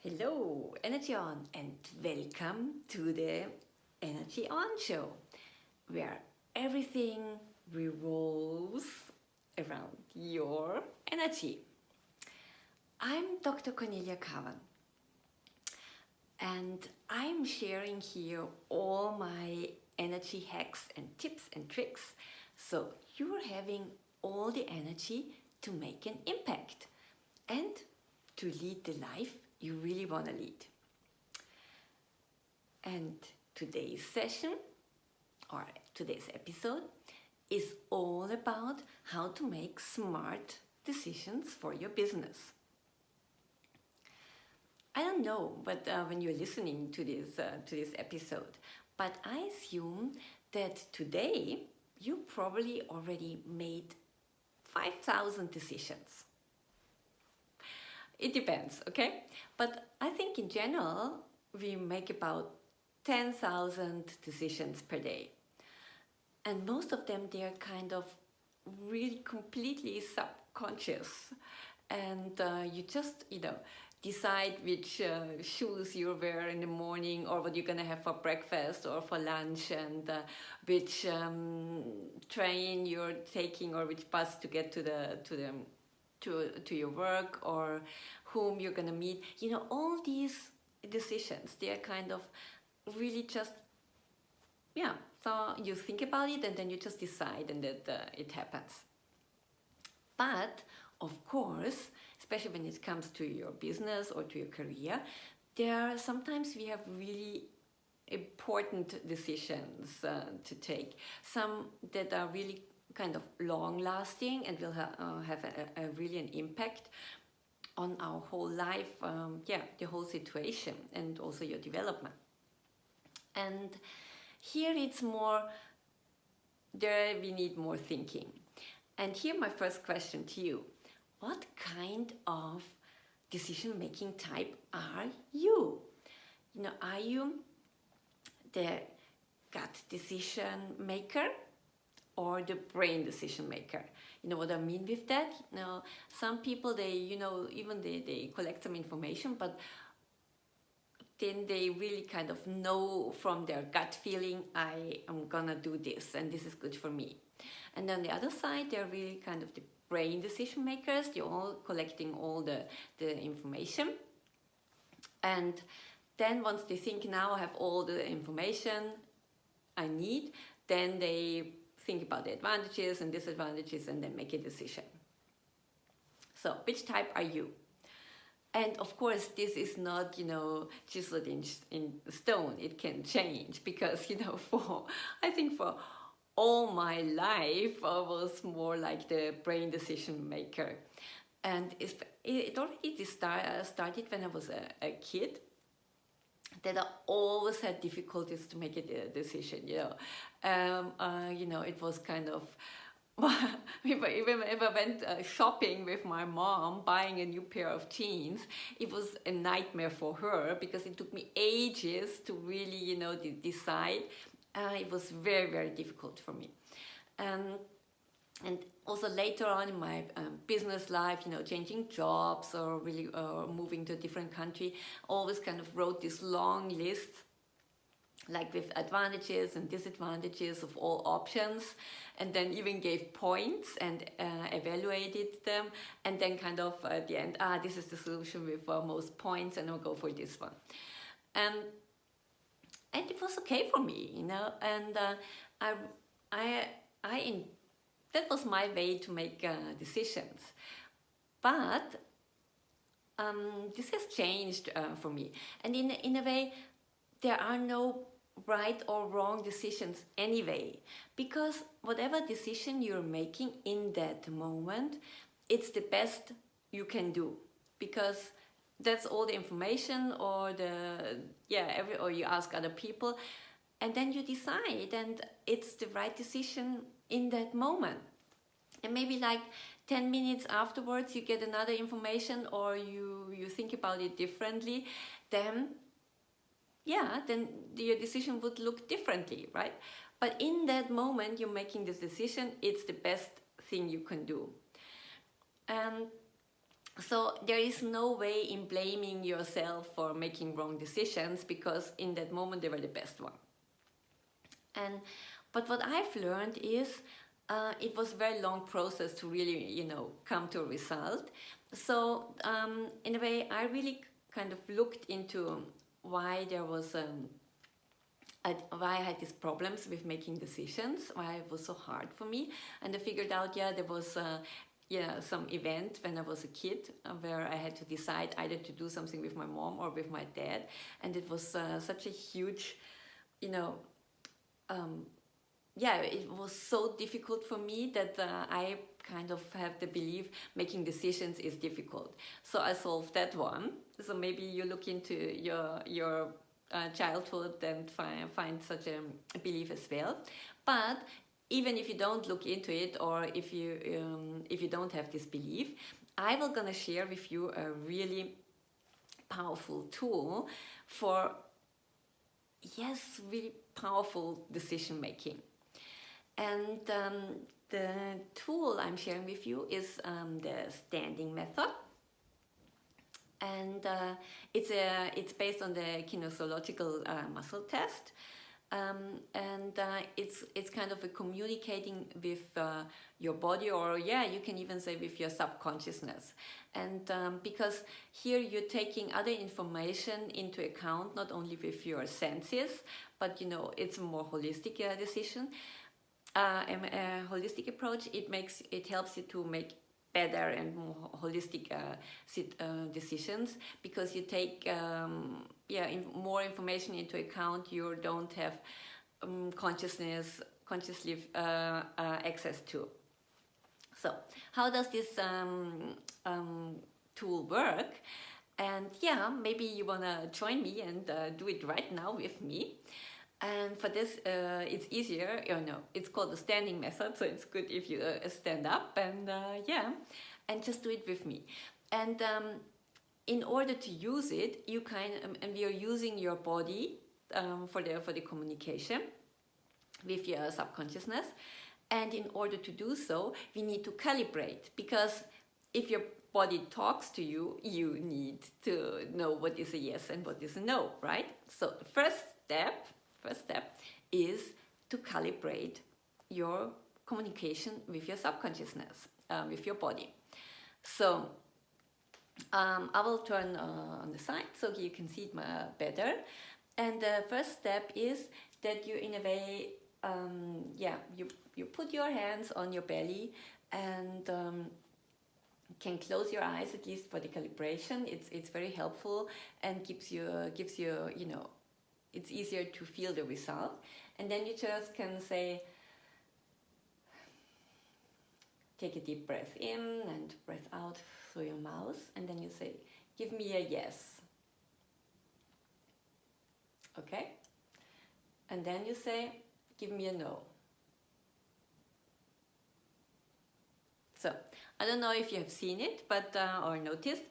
Hello, Energy On, and welcome to the Energy On show, where everything revolves around your energy. I'm Dr. Cornelia Kavan, and I'm sharing here all my energy hacks and tips and tricks so you're having all the energy to make an impact and to lead the life you really want to lead. And today's session or today's episode is all about how to make smart decisions for your business. I don't know, but when you're listening to this episode, but I assume that today you probably already made 5,000 decisions. It depends, okay? But I think in general, we make about 10,000 decisions per day. And most of them, they're kind of really completely subconscious. And you just, decide which shoes you wear in the morning or what you're going to have for breakfast or for lunch and which train you're taking or which bus to get to your work or whom you're going to meet. All these decisions, they are kind of really just, so you think about it and then you just decide and that it happens. But of course, especially when it comes to your business or to your career, sometimes we have really important decisions to take. Some that are really kind of long lasting and will have a really an impact on our whole life, the whole situation and also your development. And here it's more, there we need more thinking. And here my first question to you, what kind of decision-making type are you? Are you the gut decision maker or the brain decision maker? You know what I mean with that? Some people, they collect some information, but then they really kind of know from their gut feeling, I am gonna do this and this is good for me. And on the other side, they're really kind of the brain decision makers. They're all collecting all the information. And then once they think, now I have all the information I need, then they think about the advantages and disadvantages and then make a decision. So which type are you? And of course, this is not, chiseled in stone. It can change because, I think for all my life, I was more like the brain decision maker. And it already started when I was a kid, that I always had difficulties to make a decision, it was kind of, if I went shopping with my mom, buying a new pair of jeans, it was a nightmare for her because it took me ages to really, decide. It was very, very difficult for me. And also later on in my business life, changing jobs or really moving to a different country, always kind of wrote this long list, like with advantages and disadvantages of all options, and then even gave points and evaluated them, and then kind of at the end, this is the solution with most points, and I'll go for this one. And it was okay for me, and that was my way to make decisions. But this has changed for me, and in a way, there are no right or wrong decisions anyway, because whatever decision you're making in that moment, it's the best you can do, because that's all the information or or you ask other people and then you decide and it's the right decision in that moment. And maybe like 10 minutes afterwards you get another information or you think about it differently, then your decision would look differently, right? But in that moment you're making this decision, it's the best thing you can do. And So there is no way in blaming yourself for making wrong decisions, because in that moment they were the best one. And but what I've learned is it was a very long process to really, come to a result. So in a way, I really kind of looked into why there was why I had these problems with making decisions, why it was so hard for me. And I figured out, there was some event when I was a kid where I had to decide either to do something with my mom or with my dad. And it was such a huge, it was so difficult for me that I kind of have the belief making decisions is difficult. So I solved that one. So maybe you look into your childhood and find such a belief as well. But even if you don't look into it, or if you don't have this belief, I will gonna share with you a really powerful tool for really powerful decision making. And the tool I'm sharing with you is the standing method. And it's based on the kinesiological muscle test. And it's kind of a communicating with your body, or you can even say with your subconsciousness. And because here you're taking other information into account, not only with your senses, but it's a more holistic decision. A holistic approach. It helps you to make better and more holistic decisions, because you take more information into account. You don't have consciously access to. So how does this tool work? And maybe you wanna join me and do it right now with me. And for this, it's easier, it's called the standing method, so it's good if you stand up and and just do it with me. And in order to use it, and we are using your body for the communication with your subconsciousness. And in order to do so, we need to calibrate, because if your body talks to you, you need to know what is a yes and what is a no, right? So the first step is to calibrate your communication with your subconsciousness, with your body. So I will turn on the side so you can see it better. And the first step is that you, in a way, you put your hands on your belly and can close your eyes, at least for the calibration. It's very helpful and gives you it's easier to feel the result. And then you just can say, take a deep breath in and breath out through your mouth. And then you say, give me a yes. Okay? And then you say, give me a no. So, I don't know if you have seen it, but or noticed,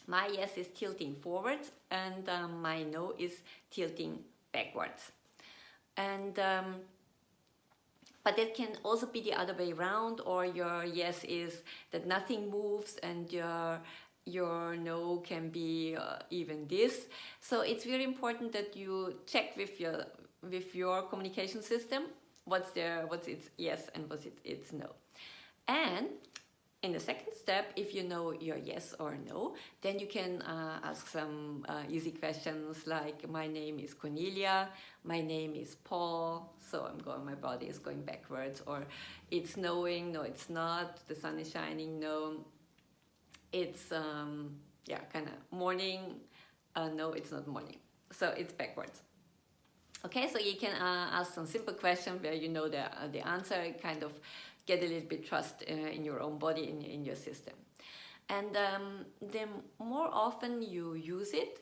my yes is tilting forwards and my no is tilting backwards. And but it can also be the other way around, or your yes is that nothing moves and your no can be even this. So it's very important that you check with your communication system what's its yes and what's its no. And in the second step, if you know your yes or no, then you can ask some easy questions like, my name is Cornelia, my name is Paul, so my body is going backwards, or it's snowing, no it's not, the sun is shining, no, it's kind of morning, no it's not morning, so it's backwards. Okay, so you can ask some simple questions where you know the answer, kind of get a little bit trust in your own body, in your system. And the more often you use it,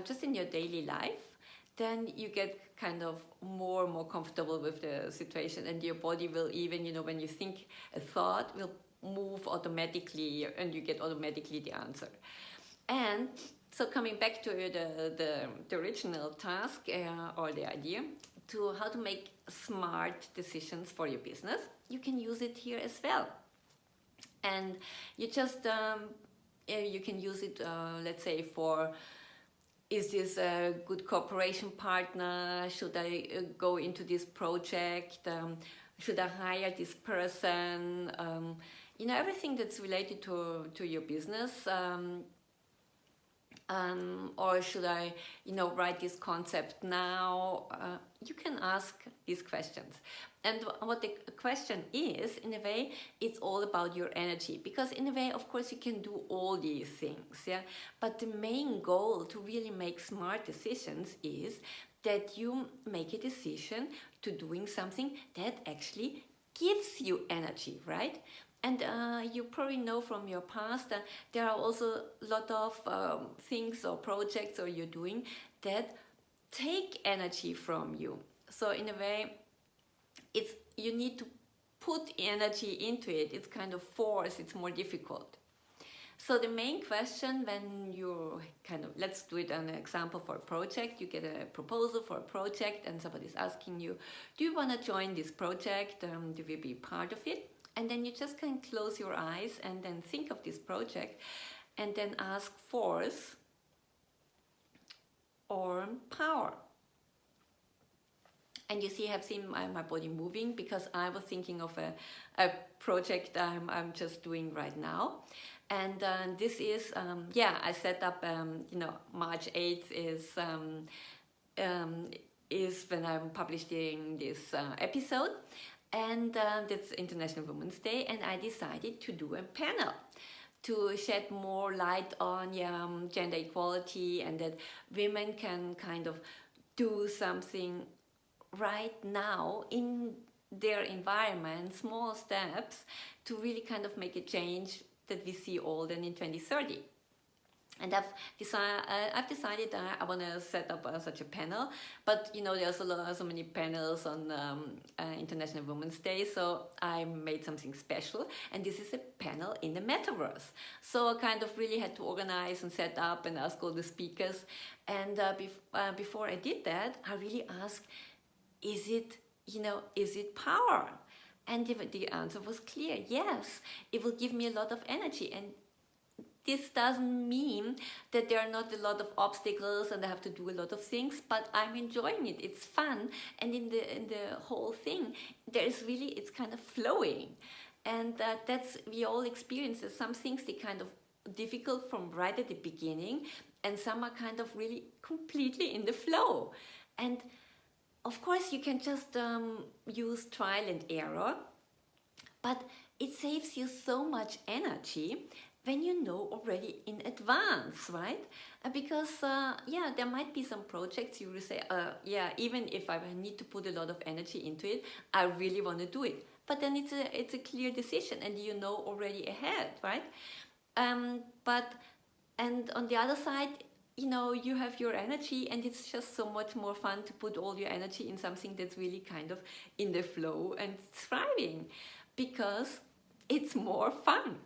just in your daily life, then you get kind of more and more comfortable with the situation, and your body will even, when you think a thought, will move automatically, and you get automatically the answer. And so coming back to the original task or the idea to how to make smart decisions for your business, you can use it here as well. And you just You can use it, let's say, for, is this a good cooperation partner? Should I go into this project? Should I hire this person? You know, everything that's related to your business. Or should I, you know, write this concept now? You can ask these questions. And what the question is, in a way, it's all about your energy. Because in a way, of course, you can do all these things, yeah? But the main goal to really make smart decisions is that you make a decision to doing something that actually gives you energy, right? And you probably know from your past that there are also a lot of things or projects or you're doing that take energy from you. So in a way, it's, you need to put energy into it. It's kind of force, it's more difficult. So the main question when you kind of, let's do it an example for a project. You get a proposal for a project and somebody's asking you, do you want to join this project? Do you be part of it? And then you just can close your eyes and then think of this project and then ask force or power. And you see, I've seen my body moving because I was thinking of a project I'm just doing right now. And this is, I set up, March 8th is when I'm publishing this episode. And that's International Women's Day, and I decided to do a panel to shed more light on gender equality and that women can kind of do something right now in their environment, small steps to really kind of make a change that we see all then in 2030. And I've decided I want to set up such a panel, but you know there's so many panels on International Women's Day, so I made something special, and this is a panel in the metaverse. So I kind of really had to organize and set up and ask all the speakers, and before I did that, I really asked, is it power? And the answer was clear, yes, it will give me a lot of energy. And this doesn't mean that there are not a lot of obstacles and I have to do a lot of things, but I'm enjoying it. It's fun, and in the whole thing, it's kind of flowing, and that's we all experience that some things they kind of difficult from right at the beginning, and some are kind of really completely in the flow. And of course, you can just use trial and error, but it saves you so much energy when you know already in advance, right? Because there might be some projects you will say, even if I need to put a lot of energy into it, I really want to do it. But then it's a clear decision, and you know already ahead, right? And on the other side, you know, you have your energy, and it's just so much more fun to put all your energy in something that's really kind of in the flow and thriving, because it's more fun.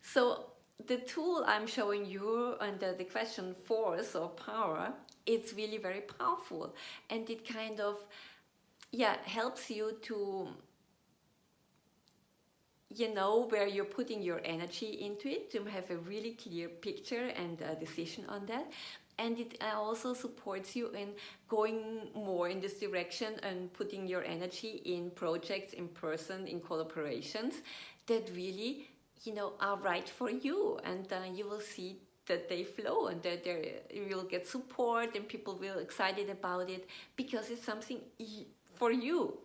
So the tool I'm showing you under the question force or power, it's really very powerful, and it kind of helps you to where you're putting your energy into it, to have a really clear picture and a decision on that. And it also supports you in going more in this direction and putting your energy in projects, in person, in collaborations that really are right for you, and you will see that they flow, and that you will get support, and people will be excited about it because it's something for you.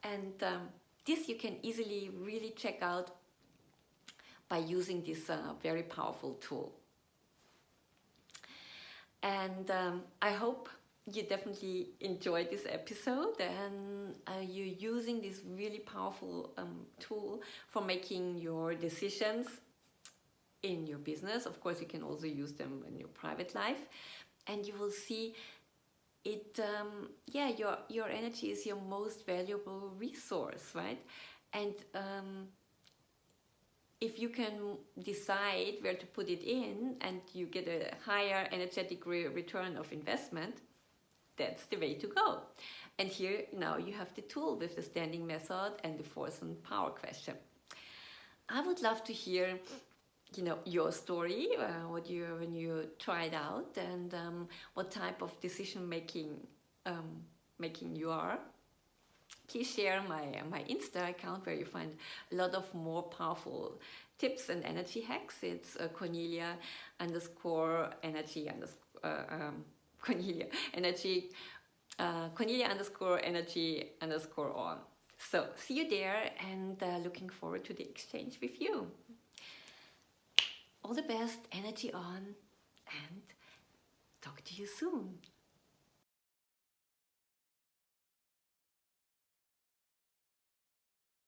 And this you can easily really check out by using this very powerful tool. And I hope you definitely enjoyed this episode, and you're using this really powerful tool for making your decisions in your business. Of course, you can also use them in your private life, and you will see it. Your energy is your most valuable resource, right? And if you can decide where to put it in, and you get a higher energetic return of investment, that's the way to go. And here now you have the tool with the standing method and the force and power question. I would love to hear, your story, when you tried out, and what type of decision making you are. Please share my Insta account, where you find a lot of more powerful tips and energy hacks. It's Cornelia underscore energy Cornelia energy Cornelia underscore energy underscore on. So see you there, and looking forward to the exchange with you. All the best, energy on, and talk to you soon.